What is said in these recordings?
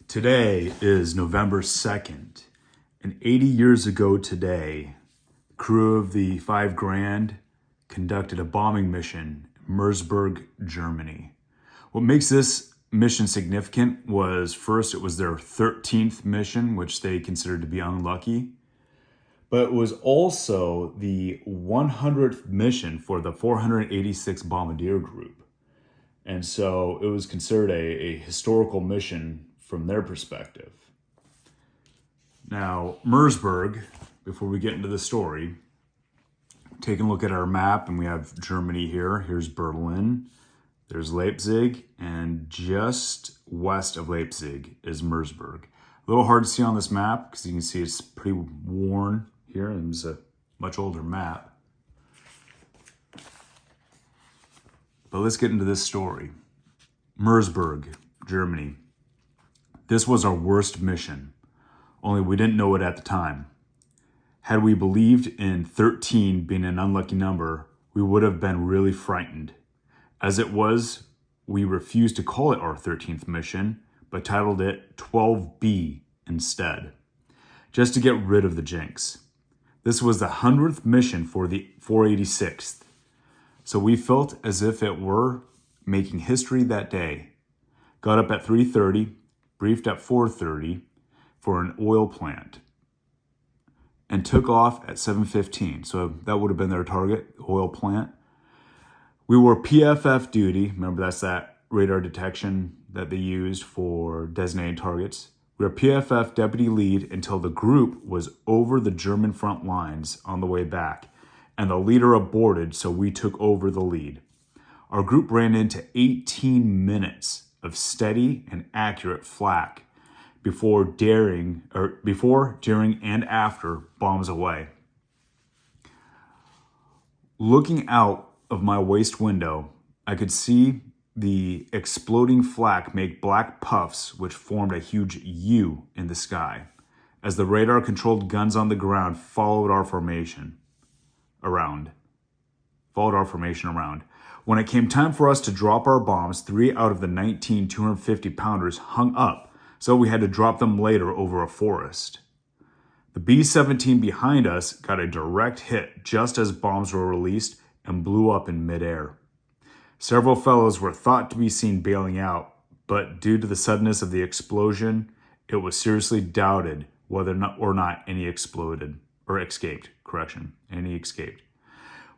Today is November 2nd, and 80 years ago today, the crew of the 5 Grand conducted a bombing mission in Merseburg, Germany. What makes this mission significant was, first, it was their 13th mission, which they considered to be unlucky, but it was also the 100th mission for the 486 Bombardier Group. And so it was considered a historical mission from their perspective. Now, Merseburg, before we get into the story, taking a look at our map, and we have Germany here. Here's Berlin, there's Leipzig, and just west of Leipzig is Merseburg. A little hard to see on this map because you can see it's pretty worn here, and it's a much older map. But let's get into this story. Merseburg, Germany. This was our worst mission, only we didn't know it at the time. Had we believed in 13 being an unlucky number, we would have been really frightened. As it was, we refused to call it our 13th mission, but titled it 12B instead, just to get rid of the jinx. This was the 100th mission for the 486th, so we felt as if it were making history that day. Got up at 3:30, briefed at 4:30 for an oil plant, and took off at 7:15. So that would have been their target, oil plant. We were PFF duty. Remember, that's that radar detection that they used for designating targets. We were PFF deputy lead until the group was over the German front lines on the way back, and the leader aborted, so we took over the lead. Our group ran into 18 minutes of steady and accurate flak before, during, and after bombs away. Looking out of my waist window, I could see the exploding flak make black puffs which formed a huge U in the sky as the radar-controlled guns on the ground followed our formation around. When it came time for us to drop our bombs, 3 out of the 19 250-pounders hung up, so we had to drop them later over a forest. The B-17 behind us got a direct hit just as bombs were released and blew up in midair. Several fellows were thought to be seen bailing out, but due to the suddenness of the explosion, it was seriously doubted whether or not any escaped.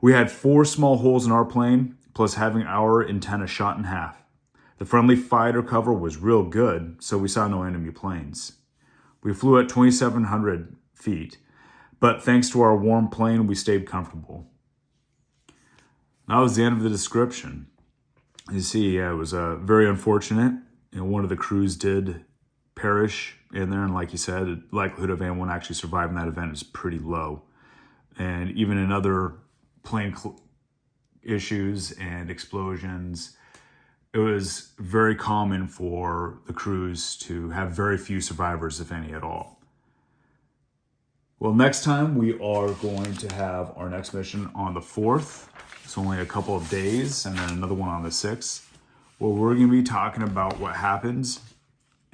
We had 4 small holes in our plane, plus having our antenna shot in half. The friendly fighter cover was real good, so we saw no enemy planes. We flew at 2,700 feet, but thanks to our warm plane, we stayed comfortable. That was the end of the description. You see, it was very unfortunate. One of the crews did perish in there, and like you said, the likelihood of anyone actually surviving that event is pretty low. And even in other plane issues and explosions, it was very common for the crews to have very few survivors, if any at all. Well, next time we are going to have our next mission on the 4th. It's only a couple of days, and then another one on the 6th. Well, we're going to be talking about what happens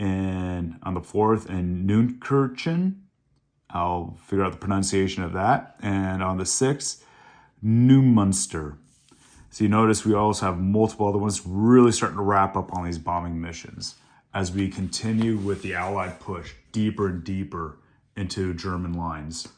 on the 4th in Neunkirchen. I'll figure out the pronunciation of that. And on the 6th, Neumünster. So you notice we also have multiple other ones really starting to wrap up on these bombing missions as we continue with the Allied push deeper and deeper into German lines.